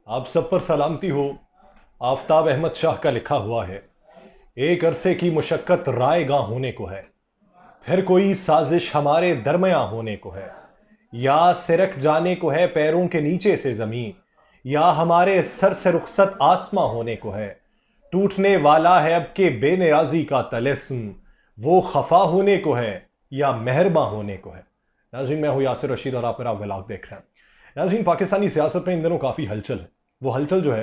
आप सब पर सलामती हो। आफताब अहमद शाह का लिखा हुआ है, एक अरसे की मुशक्कत रायगां होने को है, फिर कोई साजिश हमारे दरमियां होने को है। या सिरक जाने को है पैरों के नीचे से जमीन, या हमारे सर से रुखसत आसमां होने को है। टूटने वाला है अब के बेनियाजी का तलिस्म, वो खफा होने को है या मेहरबां होने को है। नाज़रीन, मैं हूं यासिर रशीद और आप मेरा व्लॉग देख रहे हैं। नाज़रीन, पाकिस्तानी सियासत में इन दिनों काफ़ी हलचल है। वो हलचल जो है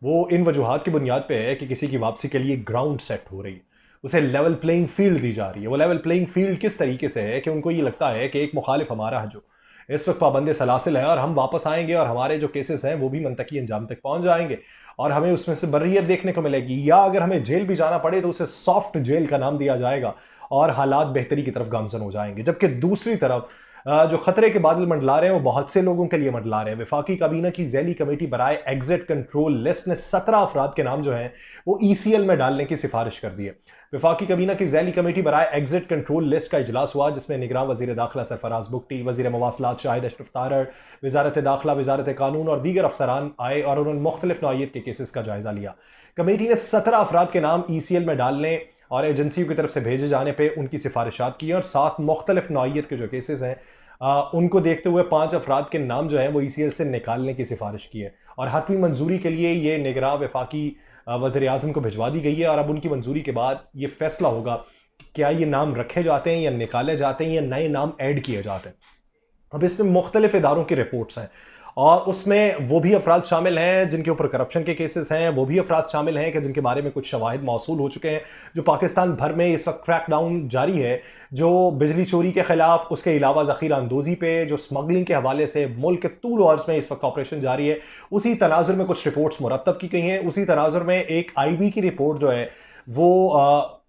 वो इन वजूहात की बुनियाद पे है कि किसी की वापसी के लिए ग्राउंड सेट हो रही है, उसे लेवल प्लेइंग फील्ड दी जा रही है। वो लेवल प्लेइंग फील्ड किस तरीके से है कि उनको ये लगता है कि एक मुखालिफ हमारा है जो इस वक्त पाबंद सलासिल है, और हम वापस आएंगे और हमारे जो केसेस हैं वो भी मंतकी अंजाम तक पहुंच जाएंगे और हमें उसमें से बर्रियत देखने को मिलेगी, या अगर हमें जेल भी जाना पड़े तो उसे सॉफ्ट जेल का नाम दिया जाएगा और हालात बेहतरी की तरफ गामजन हो जाएंगे। जबकि दूसरी तरफ जो खतरे के बादल मंडला रहे हैं वो बहुत से लोगों के लिए मंडला रहे हैं। वफाकी काबीना की ज़ैली कमेटी बराए एग्जिट कंट्रोल लिस्ट ने 17 अफराद के नाम जो हैं वो ईसीएल में डालने की सिफारिश कर दी है। वफाकी काबीना की ज़ैली कमेटी बराए एग्जिट कंट्रोल लिस्ट का इजलास हुआ, जिसमें निगरान वजीर दाखिला सरफराज बुगटी, वजीर मवासलात शाहिद अशरफ तारड़, वजारत दाखिला, वजारत कानून और दीगर अफसरान आए और उन्होंने मुख्तलिफ नौइयत के केसेस का जायजा लिया। कमेटी ने 17 अफराद के नाम ईसीएल में डालने और एजेंसियों की तरफ से भेजे जाने पर उनकी सिफारिशात की और 7 मुख्तलिफ नौइयत के जो केसेस हैं उनको देखते हुए 5 अफराद के नाम जो हैं वो ईसीएल से निकालने की सिफारिश की है। और हतमी मंजूरी के लिए ये निगरान वफाकी वज़ीर आज़म को भिजवा दी गई है और अब उनकी मंजूरी के बाद ये फैसला होगा कि क्या ये नाम रखे जाते हैं या निकाले जाते हैं या नए नाम ऐड किए जाते हैं। अब इसमें मुख्तलिफ इदारों की रिपोर्ट्स हैं और उसमें वो भी अफराद शामिल हैं जिनके ऊपर करप्शन के केसेस हैं, वो भी अफराद शामिल हैं कि जिनके बारे में कुछ शवाहिद मौसूल हो चुके हैं। जो पाकिस्तान भर में इस वक्त क्रैकडाउन जारी है, जो बिजली चोरी के खिलाफ, उसके अलावा जखीरा अंदोजी पे, जो स्मगलिंग के हवाले से मुल्क के तूल और में इस वक्त ऑपरेशन जारी है, उसी तनाजुर में कुछ रिपोर्ट्स मुरतब की गई हैं। उसी तनाजुर में एक आईबी की रिपोर्ट जो है वो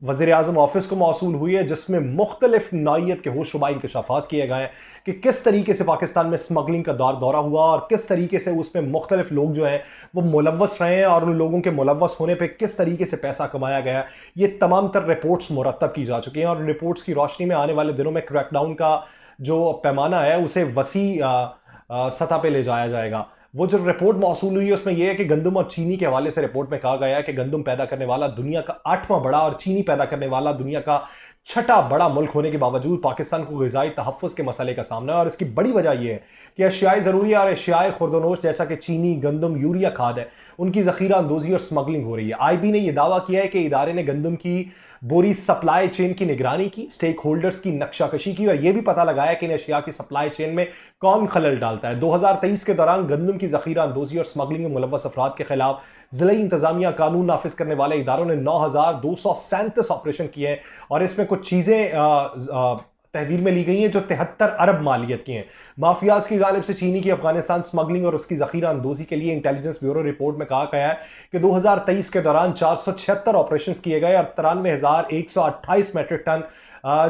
वज़ीर आज़म ऑफिस को मौसूल हुई है, जिसमें मुख्तलिफ नौइयत के होशरुबा इंकशाफात किए गए हैं कि किस तरीके से पाकिस्तान में स्मगलिंग का दौरा हुआ और किस तरीके से उसमें मुख्तलिफ लोग जो हैं वो मुलव्वस रहे हैं और उन लोगों के मुलव्वस होने पर किस तरीके से पैसा कमाया गया। ये तमाम तर रिपोर्ट्स मुरतब की जा चुकी हैं और रिपोर्ट्स की रोशनी में आने वाले दिनों में क्रैकडाउन का जो पैमाना है उसे वसी सतह पे ले जाया जाएगा। वो जो रिपोर्ट मौसूल हुई है उसमें यह है कि गंदम और चीनी के हवाले से रिपोर्ट में कहा गया है कि गंदम पैदा करने वाला दुनिया का 8वां बड़ा और चीनी पैदा करने वाला दुनिया का 6ठा बड़ा मुल्क होने के बावजूद पाकिस्तान को ग़िज़ाई तहफ़्फ़ुज़ के मसले का सामना है। और इसकी बड़ी वजह यह है कि अशियाए ज़रूरी और अशियाए खुर्दनोश जैसा कि चीनी, गंदम, यूरिया खाद है, उनकी ज़ख़ीरा अंदोज़ी और स्मगलिंग हो रही है। आईबी ने यह दावा किया है कि इदारे ने गंदम की बोरी सप्लाई चेन की निगरानी की, स्टेक होल्डर्स की नक्शाकशी की और यह भी पता लगाया कि इन अशिया की सप्लाई चेन में कौन खलल डालता है। 2023 के दौरान गंदम की जखीरा अंदोजी और स्मगलिंग में मुलव्वस अफराद के खिलाफ जिला इंतजामिया कानून नाफिज करने वाले इदारों ने 9,237 ऑपरेशन किए हैं और इसमें कुछ चीजें तहवील में ली गई हैं जो 73 अरब मालियत की हैं। माफियाज की जानिब से चीनी की अफगानिस्तान स्मगलिंग और उसकी जखीरा अंदोजी के लिए इंटेलिजेंस ब्यूरो रिपोर्ट में कहा गया है कि 2023 के दौरान 476 ऑपरेशन किए गए और 93,128 मेट्रिक टन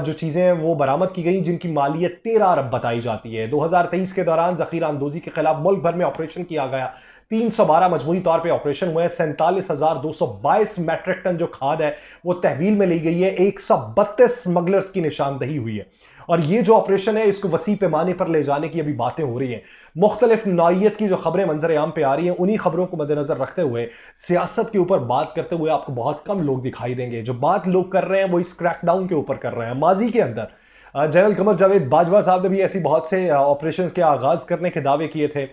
जो चीजें हैं वो बरामद की गई, जिनकी मालियत 13 अरब बताई जाती है। 2023 के दौरान जखीरा अंदोजी के खिलाफ मुल्क भर में ऑपरेशन किया गया, 312 मजमूई तौर पे ऑपरेशन हुए, 47,222 मेट्रिक टन जो खाद है वो तहवील में ली गई है, 132 स्मगलर्स की निशानदही हुई है। और ये जो ऑपरेशन है इसको वसी पैमाने पर ले जाने की अभी बातें हो रही हैं। मुख्तलिफ नौइयत की जो खबरें मंजर आम पे आ रही हैं, उन्हीं खबरों को मद्देनजर रखते हुए सियासत के ऊपर बात करते हुए आपको बहुत कम लोग दिखाई देंगे। जो बात लोग कर रहे हैं वो इस क्रैकडाउन के ऊपर कर रहे हैं। माजी के अंदर जनरल कमर जावेद बाजवा साहब ने भी ऐसी बहुत से ऑपरेशन के आगाज करने के दावे किए थे।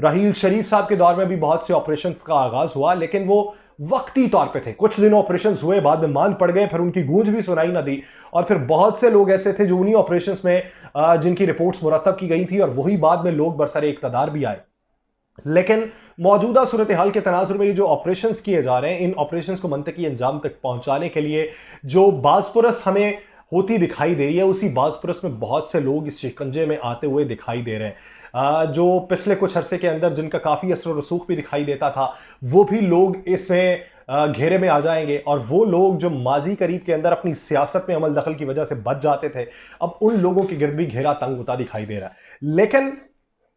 राहील शरीफ साहब के दौर में भी बहुत से ऑपरेशन का आगाज हुआ, लेकिन वो वक्ती तौर पे थे। कुछ दिन ऑपरेशन हुए, बाद में मान पड़ गए, फिर उनकी गूंज भी सुनाई ना दी और फिर बहुत से लोग ऐसे थे जो उन्हीं ऑपरेशन में जिनकी रिपोर्ट्स मुरतब की गई थी और वही बाद में लोग बरसरे इक्तदार भी आए। लेकिन मौजूदा सूरत हाल के तनाजुर में ये जो ऑपरेशन किए जा रहे हैं, इन ऑपरेशन को मंतकी अंजाम तक पहुंचाने के लिए जो बाजपुरस हमें होती दिखाई दे रही है, उसी बाजपुरस में बहुत से लोग इस शिकंजे में आते हुए दिखाई दे रहे हैं। जो पिछले कुछ अरसे के अंदर जिनका काफी असर रसूख भी दिखाई देता था, वो भी लोग इसमें घेरे में आ जाएंगे और वो लोग जो माजी करीब के अंदर अपनी सियासत में अमल दखल की वजह से बच जाते थे, अब उन लोगों के गिर्द भी घेरा तंग होता दिखाई दे रहा है। लेकिन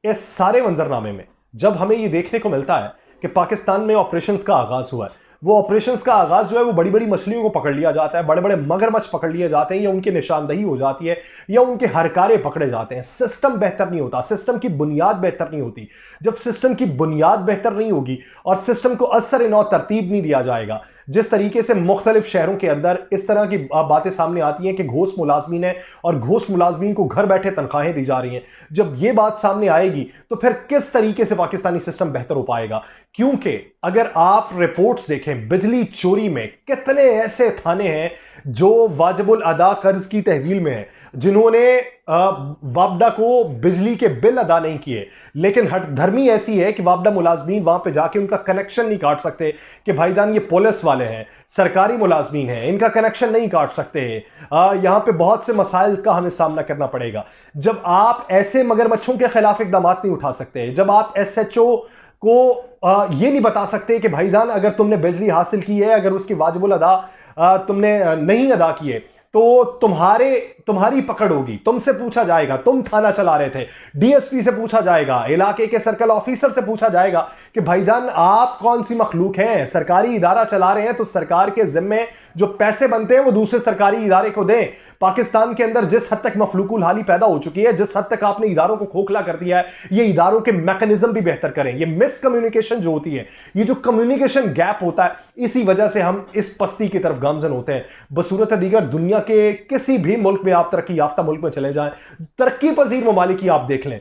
इस सारे मंजरनामे में जब हमें यह देखने को मिलता है कि पाकिस्तान में ऑपरेशंस का आगाज हुआ है, وہ آپریشنز کا آغاز جو ہے وہ بڑی بڑی مچھلیوں کو پکڑ لیا جاتا ہے, بڑے بڑے مگرمچھ پکڑ لیے جاتے ہیں, یا ان کی نشاندہی ہو جاتی ہے, یا ان کے ہرکارے پکڑے جاتے ہیں. سسٹم بہتر نہیں ہوتا, سسٹم کی بنیاد بہتر نہیں ہوتی. جب سسٹم کی بنیاد بہتر نہیں ہوگی اور سسٹم کو اثر نو ترتیب نہیں دیا جائے گا, جس طریقے سے مختلف شہروں کے اندر اس طرح کی باتیں سامنے آتی ہیں کہ گھوس ملازمین ہیں اور گھوس ملازمین کو گھر بیٹھے تنخواہیں دی جا رہی ہیں, جب یہ بات سامنے آئے گی تو پھر کس طریقے سے پاکستانی سسٹم بہتر ہو پائے گا؟ کیونکہ اگر آپ رپورٹس دیکھیں, بجلی چوری میں کتنے ایسے تھانے ہیں جو واجب الادا قرض کی تحویل میں ہیں, جنہوں نے وابڈا کو بجلی کے بل ادا نہیں کیے, لیکن ہٹ دھرمی ایسی ہے کہ وابڈا ملازمین وہاں پہ جا کے ان کا کنیکشن نہیں کاٹ سکتے کہ بھائی جان یہ پولیس والے ہیں, سرکاری ملازمین ہیں, ان کا کنیکشن نہیں کاٹ سکتے. یہاں پہ بہت سے مسائل کا ہمیں سامنا کرنا پڑے گا. جب آپ ایسے مگرمچھوں کے خلاف اقدامات نہیں اٹھا سکتے, جب آپ ایس ایچ او کو یہ نہیں بتا سکتے کہ بھائی جان اگر تم نے بجلی حاصل کی ہے, اگر اس کی واجب الادا تم نے نہیں ادا کیے تو تمہاری پکڑ ہوگی, تم سے پوچھا جائے گا, تم تھانہ چلا رہے تھے, ڈی ایس پی سے پوچھا جائے گا, علاقے کے سرکل آفیسر سے پوچھا جائے گا کہ بھائی جان آپ کون سی مخلوق ہیں, سرکاری ادارہ چلا رہے ہیں تو سرکار کے ذمے جو پیسے بنتے ہیں وہ دوسرے سرکاری ادارے کو دیں. پاکستان کے اندر جس حد تک مفلوق الحالی پیدا ہو چکی ہے, جس حد تک آپ نے اداروں کو کھوکھلا کر دیا ہے, یہ اداروں کے میکنزم بھی بہتر کریں. یہ مس کمیونیکیشن جو ہوتی ہے, یہ جو کمیونیکیشن گیپ ہوتا ہے, اسی وجہ سے ہم اس پستی کی طرف گامزن ہوتے ہیں. بصورت دیگر دنیا کے کسی بھی ملک میں آپ ترقی یافتہ ملک میں چلے جائیں, ترقی پذیر ممالک کی آپ دیکھ لیں,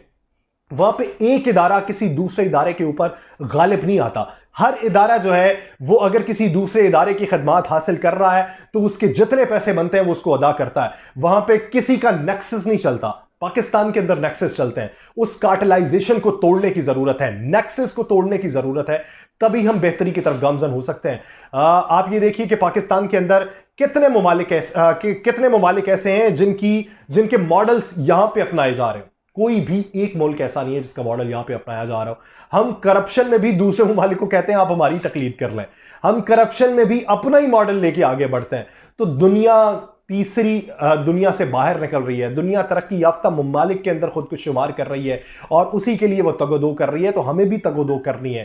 وہاں پہ ایک ادارہ کسی دوسرے ادارے کے اوپر غالب نہیں آتا. ہر ادارہ جو ہے وہ اگر کسی دوسرے ادارے کی خدمات حاصل کر رہا ہے تو اس کے جتنے پیسے بنتے ہیں وہ اس کو ادا کرتا ہے. وہاں پہ کسی کا نیکسس نہیں چلتا. پاکستان کے اندر نیکسس چلتے ہیں. اس کارٹلائزیشن کو توڑنے کی ضرورت ہے, نیکسس کو توڑنے کی ضرورت ہے, تبھی ہم بہتری کی طرف گامزن ہو سکتے ہیں. آپ یہ دیکھیے کہ پاکستان کے اندر کتنے ممالک ایسے ہیں جن کے ماڈلز یہاں پہ اپنائے جا رہے ہیں. کوئی بھی ایک ملک ایسا نہیں ہے جس کا ماڈل یہاں پہ اپنایا جا رہا ہو. ہم کرپشن میں بھی دوسرے ممالک کو کہتے ہیں آپ ہماری تقلید کر لیں, ہم کرپشن میں بھی اپنا ہی ماڈل لے کے آگے بڑھتے ہیں. تو تیسری دنیا سے باہر نکل رہی ہے, دنیا ترقی یافتہ ممالک کے اندر خود کو شمار کر رہی ہے اور اسی کے لیے وہ تگ و دو کر رہی ہے. تو ہمیں بھی تگ و دو کرنی ہے,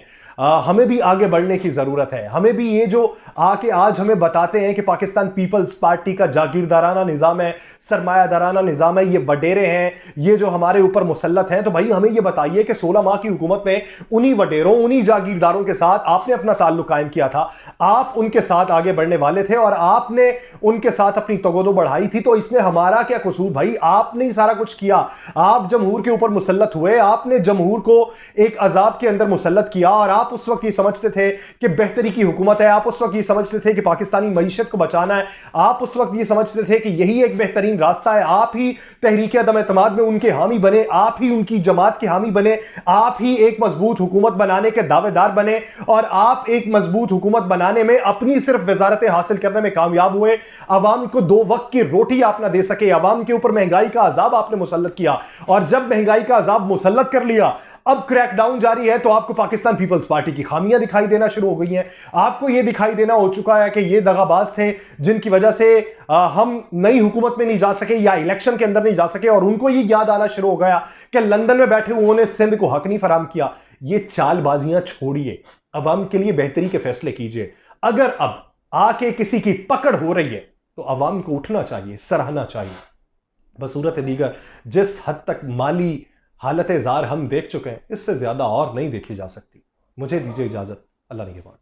ہمیں بھی آگے بڑھنے کی ضرورت ہے. ہمیں بھی یہ جو آج ہمیں بتاتے ہیں کہ پاکستان پیپلز پارٹی کا جاگیردارانہ نظام ہے, سرمایہ دارانہ نظام ہے, یہ وڈیرے ہیں, یہ جو ہمارے اوپر مسلط ہیں, تو بھائی ہمیں یہ بتائیے کہ 16 ماہ کی حکومت میں انہی وڈیروں, انہی جاگیرداروں کے ساتھ آپ نے اپنا تعلق قائم کیا تھا, آپ ان کے ساتھ آگے بڑھنے والے تھے اور آپ نے ان کے ساتھ اپنی تگودو بڑھائی تھی. تو اس میں ہمارا کیا قصور بھائی؟ آپ نے ہی سارا کچھ کیا. آپ جمہور کے اوپر مسلط ہوئے, آپ نے جمہور کو ایک عذاب کے اندر مسلط کیا, اور آپ اس وقت یہ سمجھتے تھے کہ بہتری کی حکومت ہے, آپ اس وقت یہ سمجھتے تھے کہ پاکستانی معیشت کو بچانا ہے, آپ اس وقت یہ سمجھتے تھے کہ یہی ایک بہترین راستہ ہے. آپ ہی تحریک عدم اعتماد میں ان کے حامی بنے, آپ ہی ان کی جماعت کے حامی بنے, آپ ہی ایک مضبوط حکومت بنانے کے دعوے دار بنے, اور آپ ایک مضبوط حکومت بنانے میں اپنی صرف وزارتیں حاصل کرنے میں کامیاب ہوئے. عوام کو 2 وقت کی روٹی آپ نہ دے سکے, عوام کے اوپر مہنگائی کا عذاب آپ نے مسلط کیا, اور جب مہنگائی کا عذاب مسلط کر لیا, اب کریک ڈاؤن جاری ہے, تو آپ کو پاکستان پیپلز پارٹی کی خامیاں دکھائی دینا شروع ہو گئی ہیں. آپ کو یہ دکھائی دینا ہو چکا ہے کہ یہ دغاباز تھے جن کی وجہ سے ہم نئی حکومت میں نہیں جا سکے یا الیکشن کے اندر نہیں جا سکے, اور ان کو یہ یاد آنا شروع ہو گیا کہ لندن میں بیٹھے انہوں نے سندھ کو حق نہیں فراہم کیا. یہ چال بازیاں چھوڑیے, عوام کے لیے بہتری کے فیصلے کیجیے. اگر اب آ کے کسی کی پکڑ ہو رہی ہے تو عوام کو اٹھنا چاہیے, سراہنا چاہیے. بصورت دیگر جس حد تک مالی حالت زار ہم دیکھ چکے ہیں, اس سے زیادہ اور نہیں دیکھی جا سکتی. مجھے دیجیے اجازت. اللہ نگہبان.